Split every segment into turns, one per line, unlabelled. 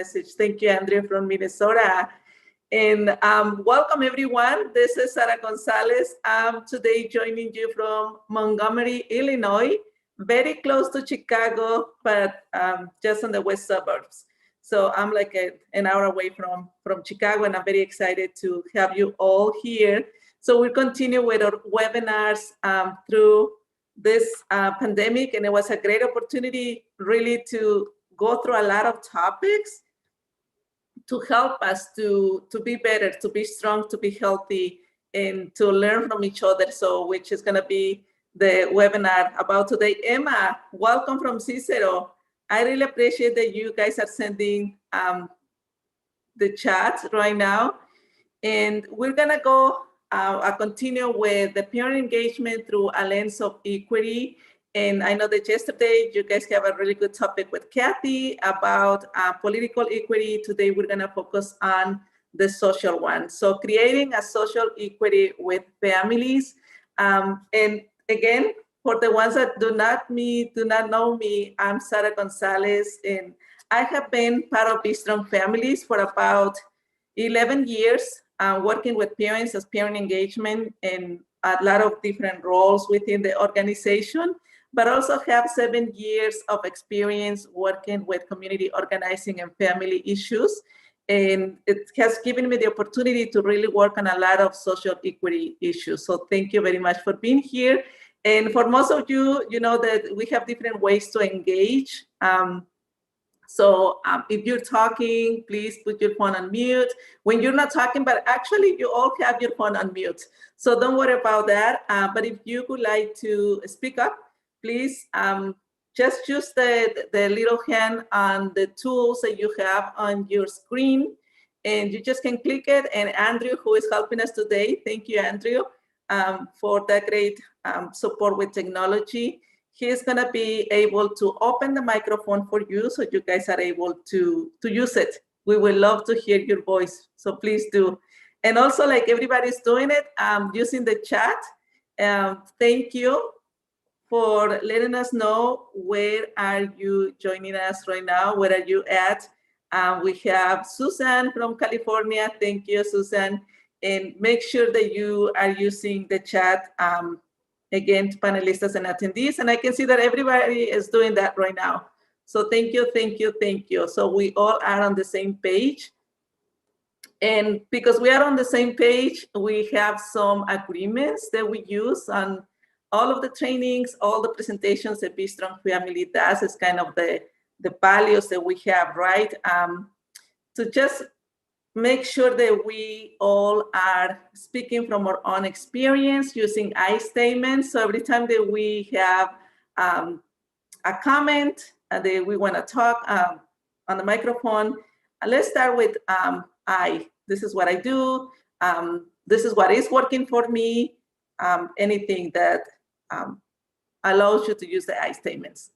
message. Thank you, Andrea from Minnesota. And welcome, everyone. This is Sara Gonzalez. I'm today joining you from Montgomery, Illinois, very close to Chicago, but just on the west suburbs. So I'm like an hour away from Chicago, and I'm very excited to have you all here. So we'll continue with our webinars through this pandemic, and it was a great opportunity really to go through a lot of topics to help us to be better, to be strong, to be healthy, and to learn from each other. So which is gonna be the webinar about today. Emma, welcome from Cicero. I really appreciate that you guys are sending the chat right now. And we're gonna go continue with the parent engagement through a lens of equity. And I know that yesterday you guys have a really good topic with Kathy about political equity. Today we're gonna focus on the social one. So creating a social equity with families. And again, for the ones that do not know me, I'm Sara Gonzalez, and I have been part of Be Strong Families for about 11 years, working with parents as parent engagement in a lot of different roles within the organization, but also have 7 years of experience working with community organizing and family issues. And it has given me the opportunity to really work on a lot of social equity issues. So thank you very much for being here. And for most of you, you know that we have different ways to engage. So if you're talking, please put your phone on mute. When you're not talking, but actually you all have your phone on mute. So don't worry about that. But if you would like to speak up, please just use the little hand on the tools that you have on your screen. And you just can click it. And Andrew, who is helping us today, thank you, Andrew, for that great support with technology. He's gonna be able to open the microphone for you so you guys are able to use it. We would love to hear your voice, so please do. And also, like everybody's doing it, using the chat, thank you for letting us know where are you joining us right now, where are you at. We have Susan from California, thank you, Susan. And make sure that you are using the chat, again, to panelistas and attendees. And I can see that everybody is doing that right now. So thank you, thank you, thank you. So we all are on the same page. And because we are on the same page, we have some agreements that we use on all of the trainings, all the presentations that Be Strong Family does. Is kind of the values that we have, right? To just make sure that we all are speaking from our own experience using I statements. So every time that we have a comment that we want to talk on the microphone, let's start with I. This is what I do. This is what is working for me. Anything that allows you to use the I statements.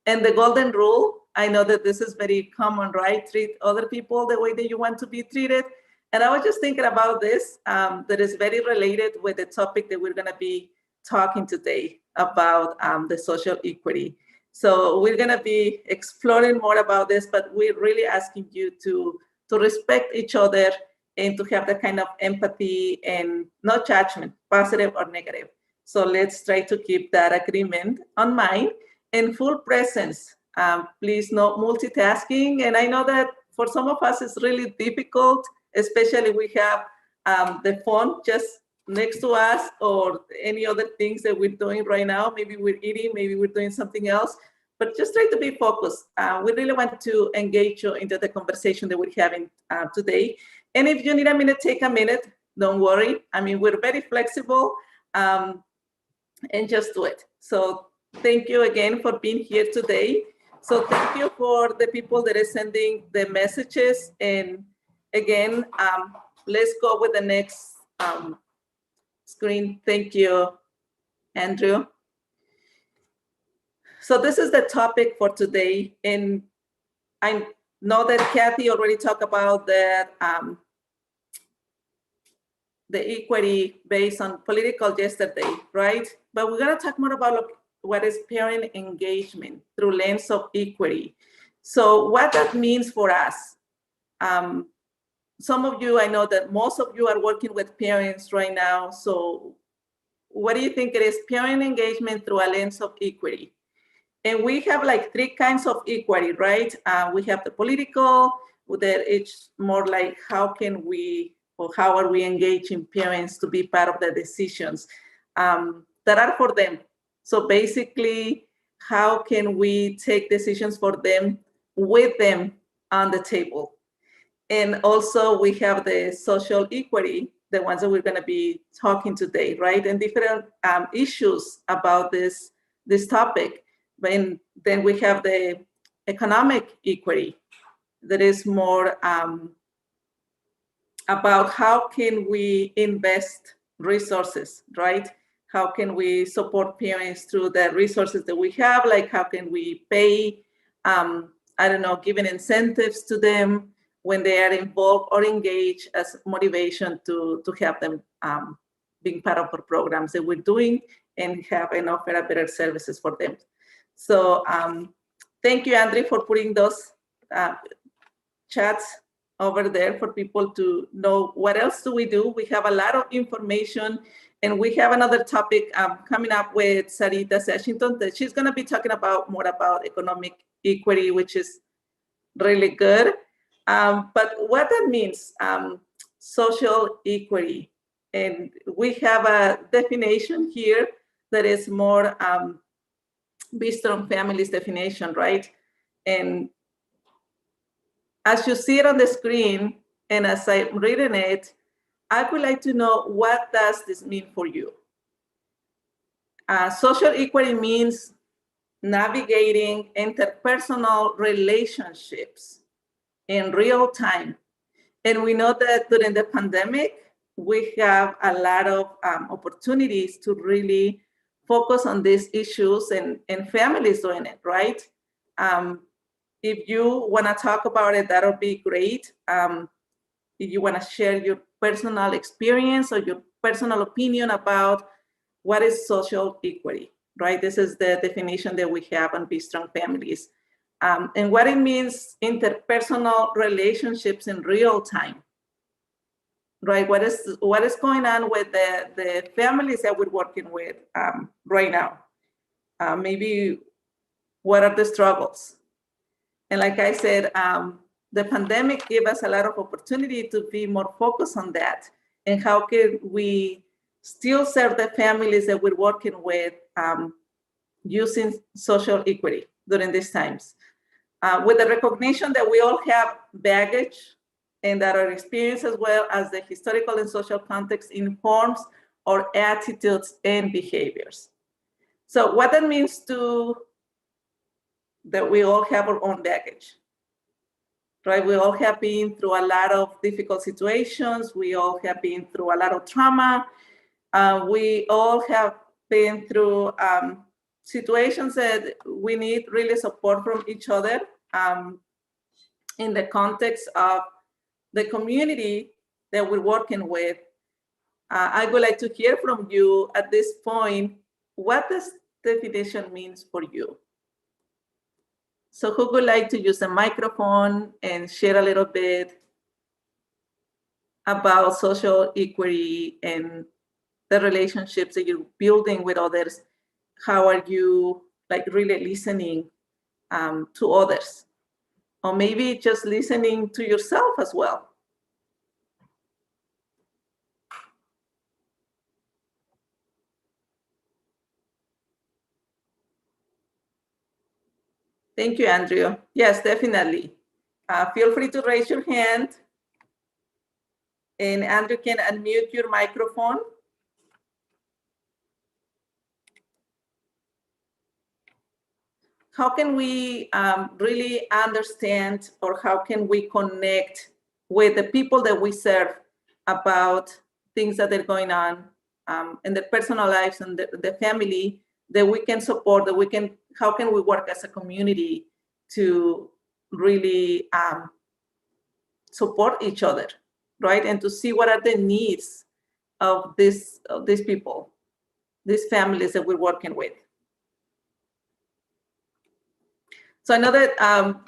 And the golden rule, I know that this is very common, right? Treat other people the way that you want to be treated. And I was just thinking about this, that is very related with the topic that we're gonna be talking today about the social equity. So we're gonna be exploring more about this, but we're really asking you to respect each other and to have that kind of empathy and no judgment, positive or negative. So let's try to keep that agreement on mind. And full presence, please no multitasking. And I know that for some of us it's really difficult, especially we have the phone just next to us or any other things that we're doing right now. Maybe we're eating, maybe we're doing something else, but just try to be focused. We really want to engage you into the conversation that we're having today. And if you need a minute, take a minute, don't worry. I mean, we're very flexible and just do it. So thank you again for being here today. So thank you for the people that are sending the messages. And again, let's go with the next screen. Thank you, Andrew. So this is the topic for today. And I know that Kathy already talked about that the equity based on political yesterday, right? But we're gonna talk more about what is parent engagement through lens of equity. So what that means for us, Some of you, I know that most of you are working with parents right now. So what do you think it is? Parent engagement through a lens of equity. And we have like 3 kinds of equity, right? We have the political, that it's more like how can we, or how are we engaging parents to be part of the decisions that are for them. So basically, how can we take decisions for them with them on the table? And also we have the social equity, the ones that we're going to be talking today, right? And different issues about this topic. And then we have the economic equity that is more about how can we invest resources, right? How can we support parents through the resources that we have? Like how can we pay, I don't know, giving incentives to them when they are involved or engaged as motivation to help them being part of our programs that we're doing and have and offer a better services for them. So thank you, Andre, for putting those chats over there for people to know what else do we do. We have a lot of information, and we have another topic coming up with Sarita Sashington that she's going to be talking about more about economic equity, which is really good. But what that means, social equity, and we have a definition here that is more based on families definition, right? And as you see it on the screen, and as I'm reading it, I would like to know, what does this mean for you? Social equity means navigating interpersonal relationships in real time. And we know that during the pandemic, we have a lot of opportunities to really focus on these issues, and families doing it, right? If you want to talk about it, that'll be great. If you want to share your personal experience or your personal opinion about what is social equity, right? This is the definition that we have on Be Strong Families. And what it means, interpersonal relationships in real time, right? What is going on with the families that we're working with right now? Maybe what are the struggles? And like I said, the pandemic gave us a lot of opportunity to be more focused on that. And how can we still serve the families that we're working with using social equity during these times? With the recognition that we all have baggage, and that our experience as well as the historical and social context informs our attitudes and behaviors. So what that means that we all have our own baggage, right? We all have been through a lot of difficult situations. We all have been through a lot of trauma. We all have been through situations that we need really support from each other in the context of the community that we're working with. I would like to hear from you at this point, what does definition means for you? So who would like to use a microphone and share a little bit about social equity and the relationships that you're building with others? How are you like really listening to others? Or maybe just listening to yourself as well. Thank you, Andrew. Yes, definitely. Feel free to raise your hand. And Andrew can unmute your microphone. How can we really understand, or how can we connect with the people that we serve about things that are going on in their personal lives and the family, that we can support, that we can, how can we work as a community to really support each other, right? And to see what are the needs of these people, these families that we're working with. So I know that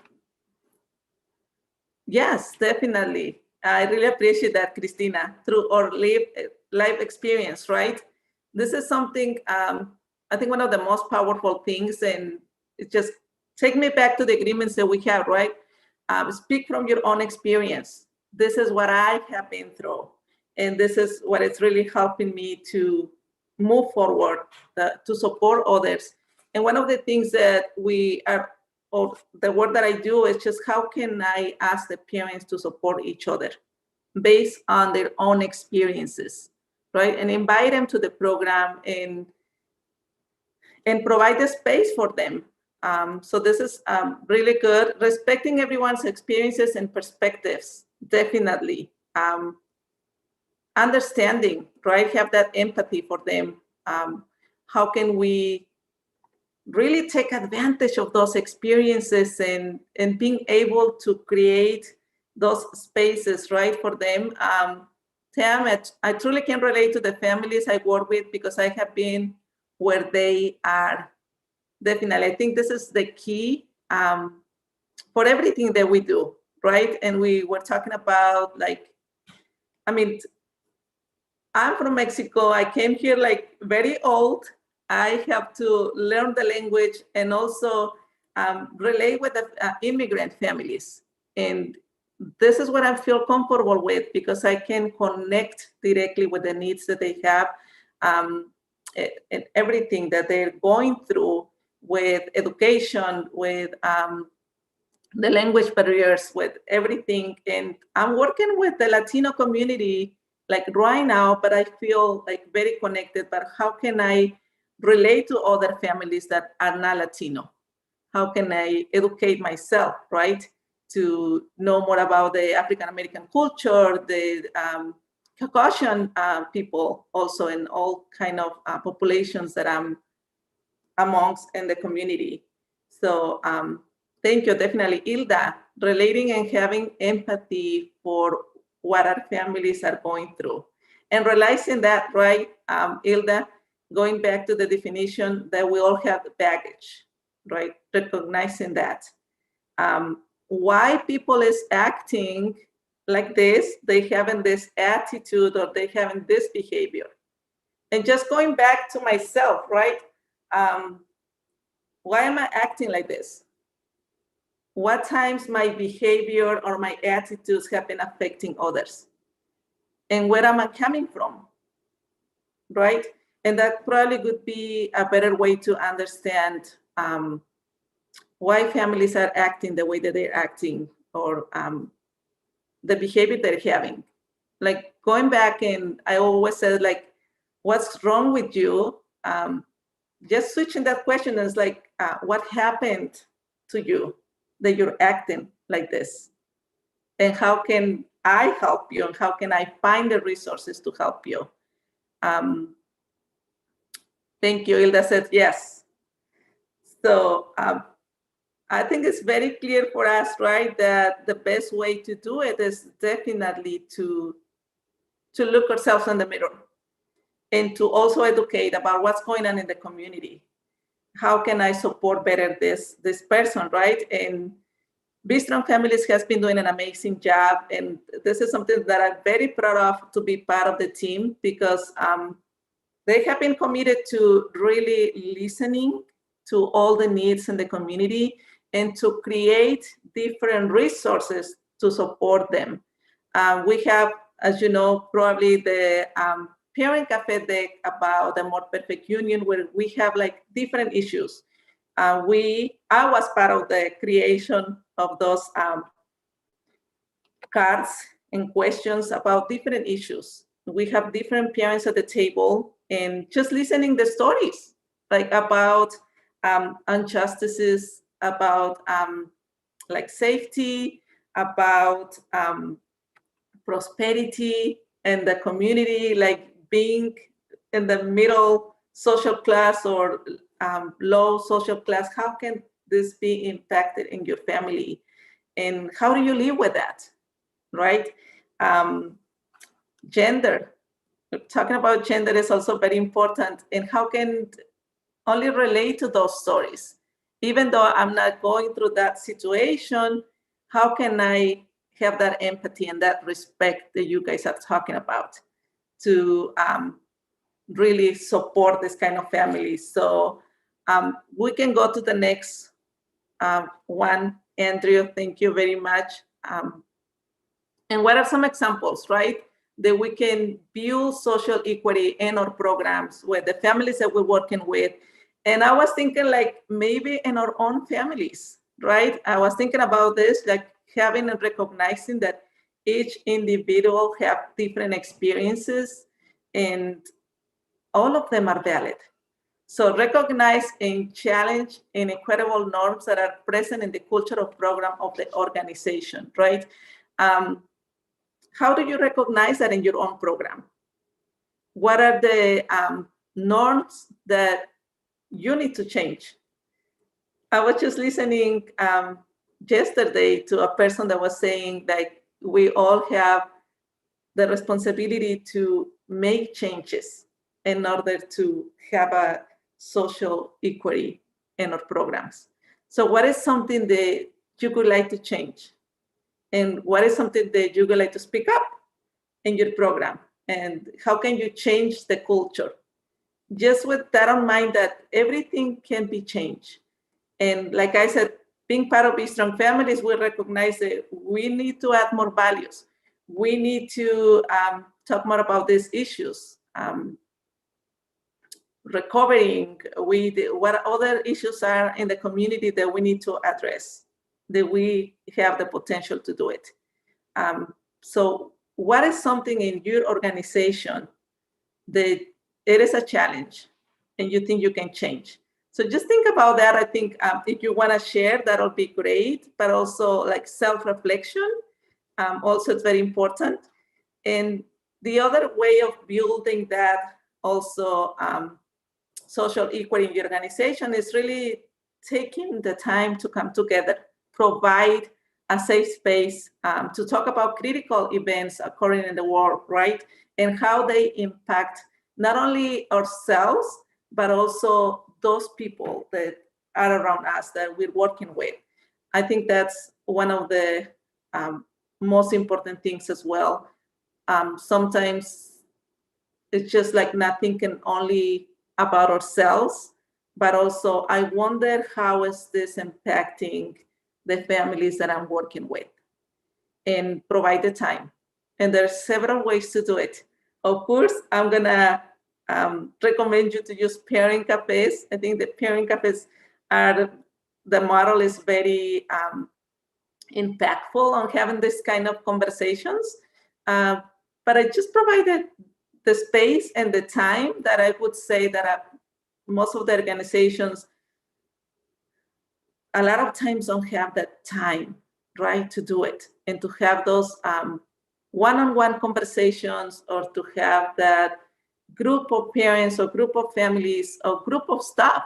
Yes, definitely. I really appreciate that, Christina, through our life experience, right? This is something, I think one of the most powerful things, and it just take me back to the agreements that we have, right? Speak from your own experience. This is what I have been through. And this is what it's really helping me to move forward, to support others. And one of the things that we are, or the work that I do, is just how can I ask the parents to support each other based on their own experiences, right? And invite them to the program and provide the space for them. So this is really good. Respecting everyone's experiences and perspectives, definitely. Understanding, right? Have that empathy for them. How can we really take advantage of those experiences and being able to create those spaces, right, for them? Tam, I truly can relate to the families I work with because I have been where they are. Definitely. I think this is the key for everything that we do, right? And we were talking about, like, I mean, I'm from Mexico. I came here like very old. I have to learn the language and also relate with the immigrant families. And this is what I feel comfortable with because I can connect directly with the needs that they have and everything that they're going through with education, with the language barriers, with everything. And I'm working with the Latino community like right now, but I feel like very connected. But how can I relate to other families that are not Latino? How can I educate myself, right? To know more about the African American culture, the Caucasian people also, and all kind of populations that I'm amongst in the community. So thank you, definitely, Hilda, relating and having empathy for what our families are going through. And realizing that, right, Hilda, going back to the definition that we all have the baggage, right? Recognizing that. Why people is acting like this, they having this attitude or they having this behavior. And just going back to myself, right? Why am I acting like this? What times my behavior or my attitudes have been affecting others? And where am I coming from? Right? And that probably would be a better way to understand why families are acting the way that they're acting or the behavior they're having. Like going back, and I always said, like, what's wrong with you? Just switching that question is like, what happened to you that you're acting like this? And how can I help you? And how can I find the resources to help you? Thank you. Hilda said yes. So I think it's very clear for us, right, that the best way to do it is definitely to look ourselves in the mirror and to also educate about what's going on in the community. How can I support better this person, right? And Be Strong Families has been doing an amazing job, and this is something that I'm very proud of to be part of the team because they have been committed to really listening to all the needs in the community and to create different resources to support them. We have, as you know, probably the Parent Cafe deck about the More Perfect Union, where we have like different issues. I was part of the creation of those cards and questions about different issues. We have different parents at the table and just listening the stories, like about injustices, about like safety, about prosperity and the community, like being in the middle social class or low social class. How can this be impacted in your family? And how do you live with that? Right? Gender. Talking about gender is also very important. And how can only relate to those stories? Even though I'm not going through that situation, how can I have that empathy and that respect that you guys are talking about to really support this kind of families. So we can go to the next one. Andrew, thank you very much. And what are some examples, right, that we can build social equity in our programs with the families that we're working with? And I was thinking like maybe in our own families, right? I was thinking about this, like having and recognizing that each individual have different experiences and all of them are valid. So recognize and challenge inequitable norms that are present in the culture of program of the organization, right? How do you recognize that in your own program? What are the norms that you need to change? I was just listening yesterday to a person that was saying that we all have the responsibility to make changes in order to have a social equity in our programs. So what is something that you would like to change? And what is something that you would like to speak up in your program? And how can you change the culture? Just with that in mind, that everything can be changed. And like I said, being part of Be Strong Families, we recognize that we need to add more values. We need to talk more about these issues. Recovering, what other issues are in the community that we need to address, that we have the potential to do it. So what is something in your organization that it is a challenge and you think you can change? So just think about that. I think if you want to share, that'll be great, but also like self-reflection, also it's very important. And the other way of building that also social equity in your organization is really taking the time to come together, provide a safe space to talk about critical events occurring in the world, right? And how they impact not only ourselves, but also those people that are around us that we're working with. I think that's one of the most important things as well. Sometimes it's just like not thinking only about ourselves, but also I wonder how is this impacting the families that I'm working with, and provide the time. And there's several ways to do it. Of course, I'm gonna recommend you to use pairing cafes. I think the pairing cafes are, the model is very impactful on having this kind of conversations. But I just provided the space and the time that I would say that most of the organizations a lot of times don't have that time, right, to do it, and to have those one-on-one conversations, or to have that group of parents or group of families or group of staff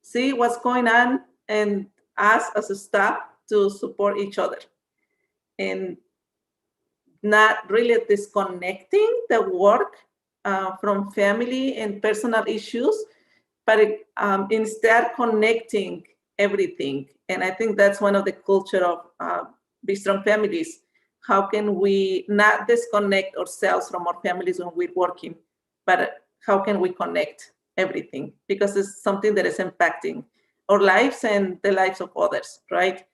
see what's going on, and us as a staff to support each other, and not really disconnecting the work from family and personal issues, but instead connecting everything. And I think that's one of the culture of Be Strong Families. How can we not disconnect ourselves from our families when we're working, but how can we connect everything? Because it's something that is impacting our lives and the lives of others, right?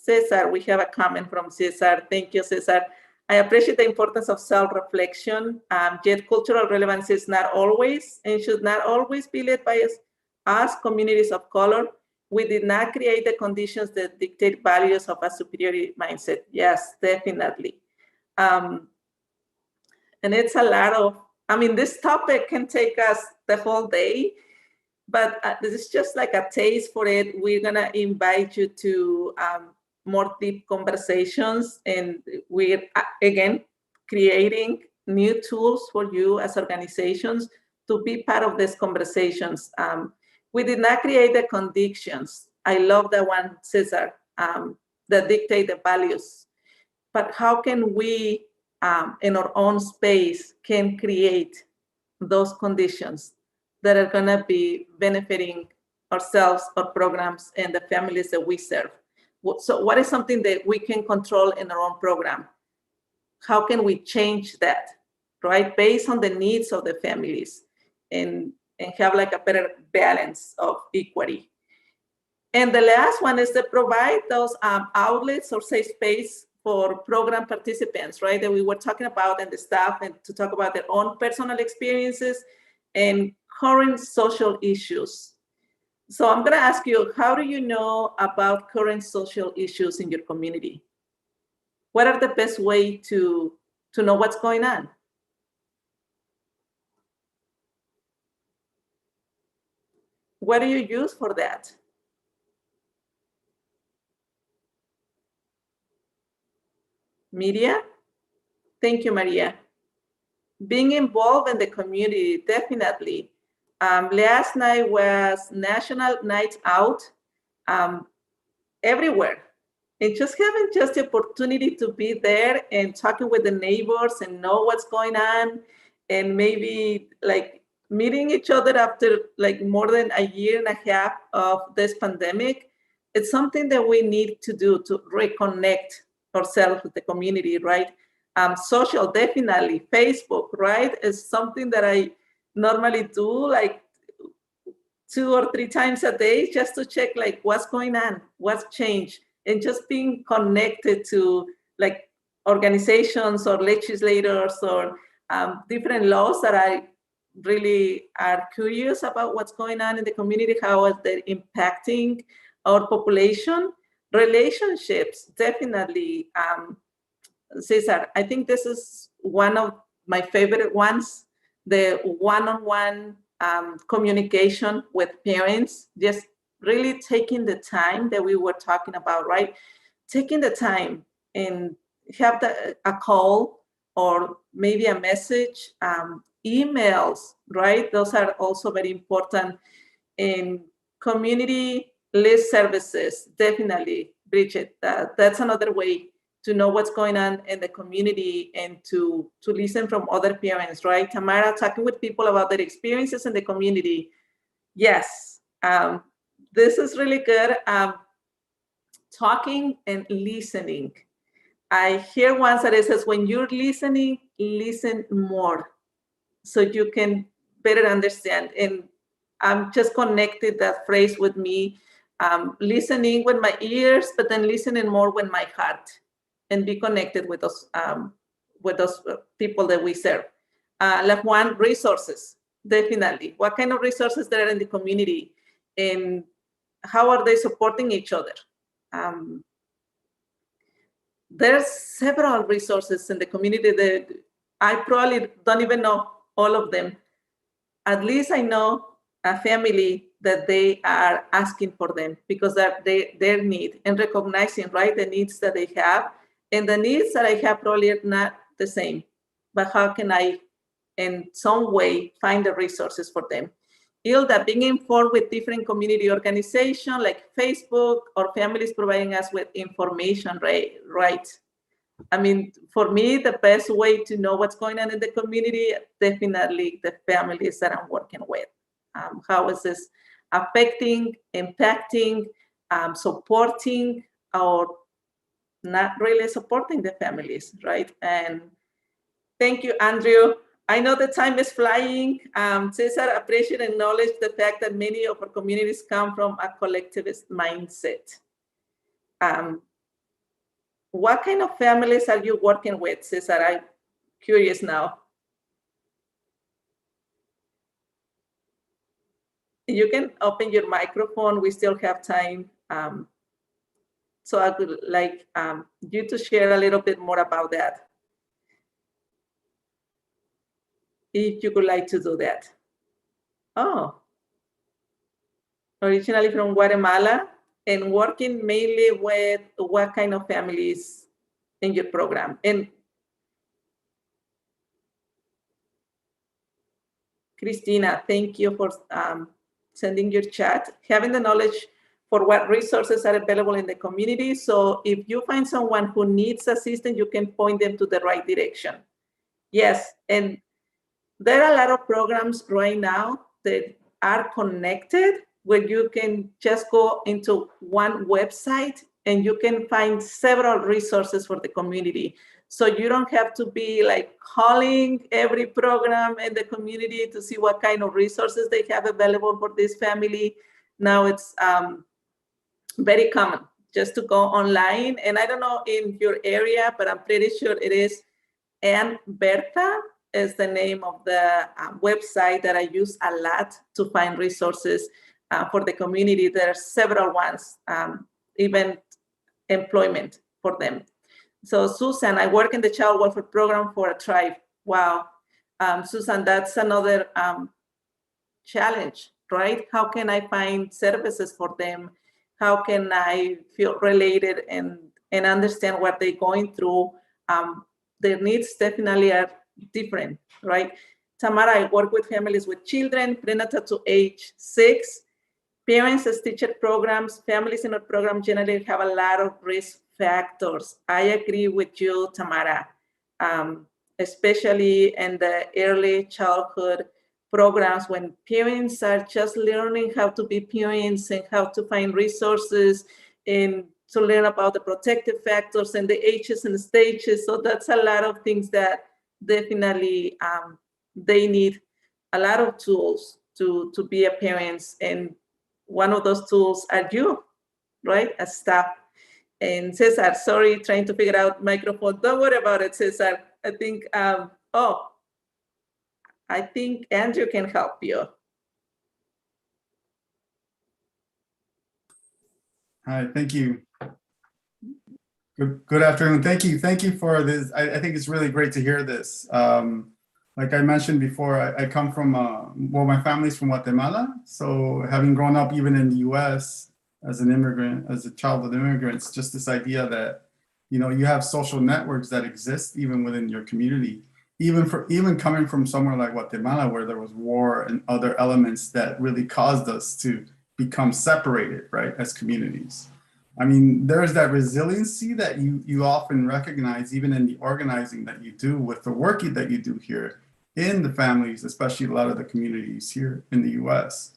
Cesar, we have a comment from Cesar. Thank you, Cesar. I appreciate the importance of self-reflection, yet cultural relevance is not always and should not always be led by us, communities of color. We did not create the conditions that dictate values of a superiority mindset. Yes, definitely. And it's a lot of, I mean, this topic can take us the whole day, but this is just like a taste for it. We're gonna invite you to more deep conversations, and we're again creating new tools for you as organizations to be part of these conversations. We did not create the conditions. I love that one, Cesar, that dictate the values. But how can we, in our own space, can create those conditions that are gonna be benefiting ourselves, our programs, and the families that we serve? So what is something that we can control in our own program? How can we change that, right? Based on the needs of the families and have like a better balance of equity. And the last one is to provide those outlets or safe space for program participants, right? That we were talking about, and the staff, and to talk about their own personal experiences and current social issues. So I'm gonna ask you, how do you know about current social issues in your community? What are the best way to know what's going on? What do you use for that? Media? Thank you, Maria. Being involved in the community, definitely. Last night was National Night Out everywhere. And just having just the opportunity to be there and talking with the neighbors and know what's going on, and maybe like meeting each other after like more than a year and a half of this pandemic, it's something that we need to do to reconnect ourselves with the community, right? Social, definitely. Facebook, right, is something that I normally do like 2 or 3 times a day just to check like what's going on, what's changed, and just being connected to like organizations or legislators or different laws that I really are curious about what's going on in the community, how is that impacting our population. Relationships, definitely. Cesar, I think this is one of my favorite ones, the one-on-one communication with parents, just really taking the time that we were talking about, right? Taking the time and have a call or maybe a message, emails, right? Those are also very important. In community list services, definitely, Bridget, that's another way to know what's going on in the community and to listen from other parents, right? Tamara, talking with people about their experiences in the community. Yes, this is really good. Talking and listening. I hear once that it says, when you're listening, listen more so you can better understand. And I'm just connected that phrase with me, listening with my ears, but then listening more with my heart, and be connected with those people that we serve. Like one, resources, definitely. What kind of resources there are in the community, and how are they supporting each other? There's several resources in the community that I probably don't even know all of them. At least I know a family that they are asking for them because that their need, and recognizing, right, the needs that they have, and the needs that I have probably are not the same, but how can I in some way find the resources for them? Ilda, being informed with different community organizations like Facebook, or families providing us with information, right? I mean, for me, the best way to know what's going on in the community, definitely the families that I'm working with. How is this affecting, impacting, supporting, or not really supporting the families, right? And thank you, Andrew. I know the time is flying. Cesar, appreciate and acknowledge the fact that many of our communities come from a collectivist mindset. What kind of families are you working with, Cesar? I'm curious now. You can open your microphone. We still have time. So I would like you to share a little bit more about that, if you would like to do that. Oh, originally from Guatemala, and working mainly with what kind of families in your program? And Christina, thank you for sending your chat. Having the knowledge for what resources are available in the community. So if you find someone who needs assistance, you can point them to the right direction. Yes, and there are a lot of programs right now that are connected, where you can just go into one website and you can find several resources for the community. So you don't have to be like calling every program in the community to see what kind of resources they have available for this family. Now it's very common just to go online. And I don't know in your area, but I'm pretty sure it is. And Berta is the name of the website that I use a lot to find resources for the community. There are several ones, even employment for them. So Susan, I work in the child welfare program for a tribe. Wow. Susan, that's another challenge, right? How can I find services for them? How can I feel related and understand what they're going through? Their needs definitely are different, right? Tamara, I work with families with children, prenatal to age 6. Parents as teacher programs, families in our program generally have a lot of risk factors. I agree with you, Tamara, especially in the early childhood programs when parents are just learning how to be parents and how to find resources and to learn about the protective factors and the ages and stages. So that's a lot of things that definitely they need a lot of tools to be a parents. And one of those tools are you, right, as staff. And Cesar, sorry, trying to figure out microphone. Don't worry about it, Cesar. I think, I think Andrew can help you.
Hi, thank you. Good afternoon. Thank you for this. I think it's really great to hear this. Like I mentioned before, I come from, well, my family's from Guatemala. So having grown up even in the US as an immigrant, as a child of immigrants, just this idea that, you know, you have social networks that exist even within your community. Even coming from somewhere like Guatemala, where there was war and other elements that really caused us to become separated, right, as communities. I mean, there's that resiliency that you often recognize even in the organizing that you do with the work that you do here in the families, especially a lot of the communities here in the US.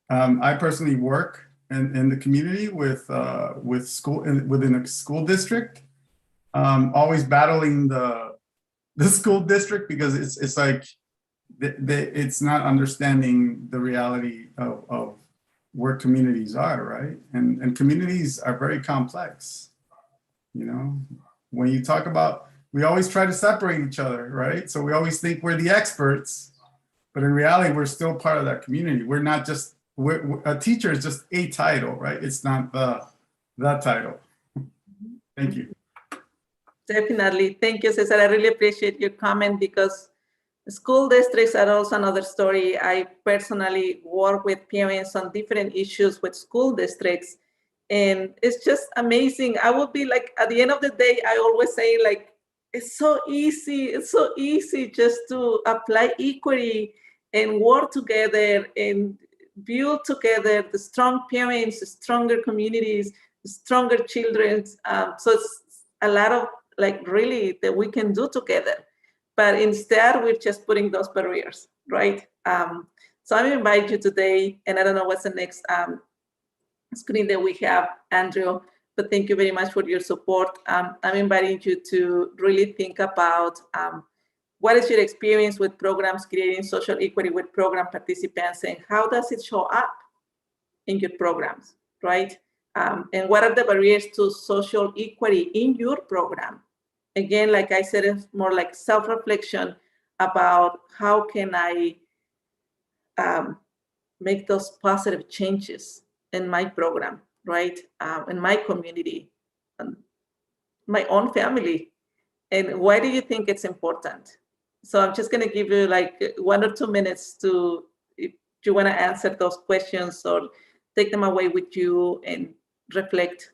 I personally work in the community with school within a school district, always battling the school district because it's like it's not understanding the reality of where communities are, right? And communities are very complex. You know, when you talk about, we always try to separate each other, right? So we always think we're the experts, but in reality, we're still part of that community. We're not just, a teacher is just a title, right? It's not the title. Thank you.
Definitely. Thank you, Cesar. I really appreciate your comment because school districts are also another story. I personally work with parents on different issues with school districts, and it's just amazing. I would be like, at the end of the day, I always say like, it's so easy. It's so easy just to apply equity and work together and build together the strong parents, the stronger communities, the stronger children. So it's a lot of like really that we can do together. But instead, we're just putting those barriers, right? So I invite you today, and I don't know what's the next screen that we have, Andrew, but thank you very much for your support. I'm inviting you to really think about what is your experience with programs creating social equity with program participants, and how does it show up in your programs, right? And what are the barriers to social equity in your program? Again, like I said, it's more like self-reflection about how can I make those positive changes in my program, right? In my community, my own family. And why do you think it's important? So I'm just gonna give you like 1 or 2 minutes to, if you wanna answer those questions or take them away with you and reflect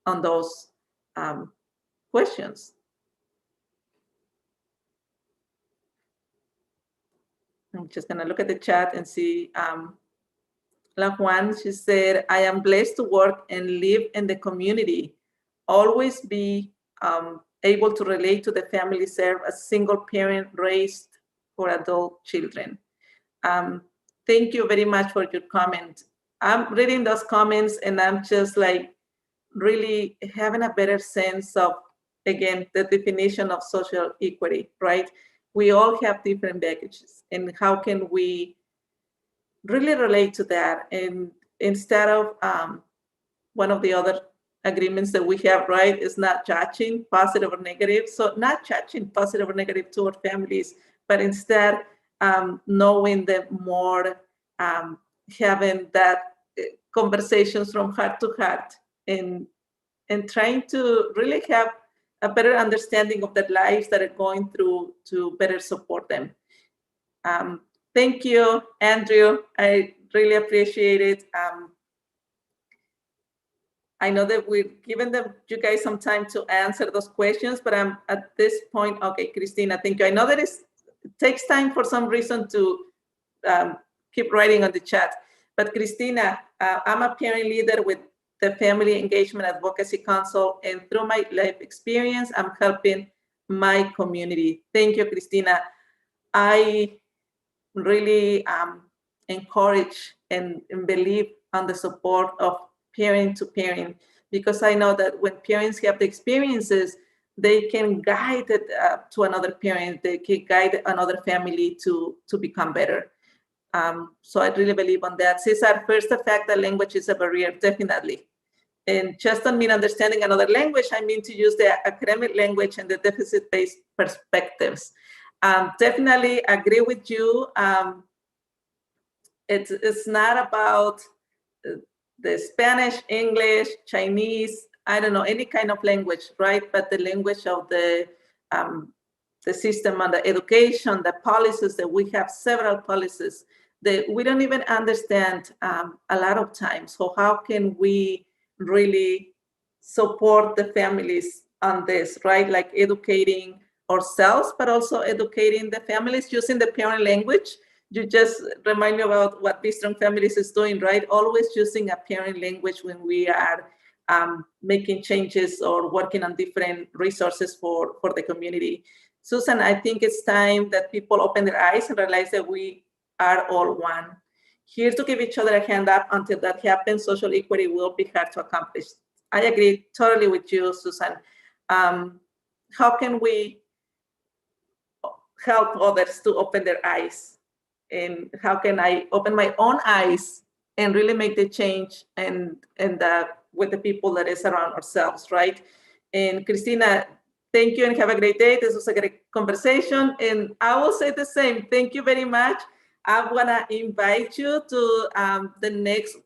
on those questions. I'm just gonna look at the chat and see. La Juan, she said, I am blessed to work and live in the community. Always be able to relate to the family served as single parent raised for adult children. Thank you very much for your comment. I'm reading those comments and I'm just like really having a better sense of, again, the definition of social equity, right? We all have different baggages, and how can we really relate to that? And instead of one of the other agreements that we have, right, is not judging positive or negative. So not judging positive or negative toward families, but instead knowing them more, having that conversations from heart to heart, and trying to really have a better understanding of the lives that are going through to better support them. Thank you, Andrew. I really appreciate it. I know that we've given you guys some time to answer those questions, but I'm at this point, okay, Christina, thank you. I know that it takes time for some reason to keep writing on the chat, but Christina, I'm a parent leader with the Family Engagement Advocacy Council, and through my life experience, I'm helping my community. Thank you, Christina. I really encourage and believe on the support of parent to parent, because I know that when parents have the experiences, they can guide it to another parent, they can guide another family to become better. So I really believe on that. Cesar, first, the fact that language is a barrier, definitely. And just don't mean understanding another language, I mean to use the academic language and the deficit-based perspectives. Definitely agree with you. It's not about the Spanish, English, Chinese, I don't know, any kind of language, right? But the language of the system and the education, the policies that we have, several policies that we don't even understand a lot of times. So how can we really support the families on this, right? Like educating ourselves, but also educating the families using the parent language. You just remind me about what Be Strong Families is doing, right? Always using a parent language when we are making changes or working on different resources for the community. Susan, I think it's time that people open their eyes and realize that we are all one. Here to give each other a hand up. Until that happens, social equity will be hard to accomplish. I agree totally with you, Susan. How can we help others to open their eyes? And how can I open my own eyes and really make the change and with the people that is around ourselves, right? And Christina, thank you and have a great day. This was a great conversation. And I will say the same. Thank you very much. I want to invite you to the next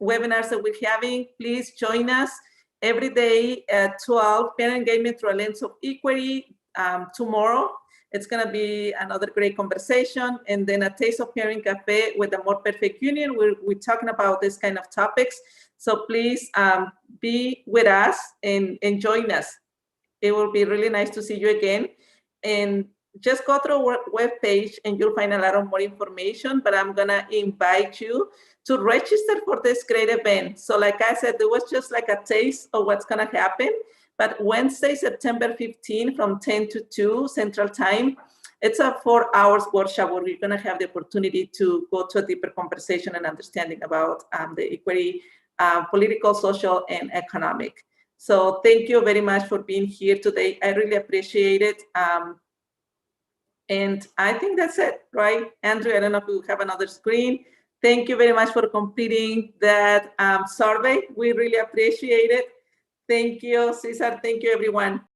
webinars that we're having. Please join us every day at 12, Parent Engagement Through a Lens of Equity. Tomorrow, it's going to be another great conversation. And then a Taste of Parent Cafe with the More Perfect Union. We're talking about this kind of topics. So please be with us and join us. It will be really nice to see you again. And just go through our webpage and you'll find a lot of more information. But I'm going to invite you to register for this great event. So like I said, there was just like a taste of what's going to happen. But Wednesday, September 15, from 10 to 2 Central Time, it's a 4 hours workshop where we're going to have the opportunity to go to a deeper conversation and understanding about the equity, political, social, and economic. So thank you very much for being here today. I really appreciate it. And I think that's it, right? Andrew, I don't know if we have another screen. Thank you very much for completing that survey. We really appreciate it. Thank you, Cesar. Thank you, everyone.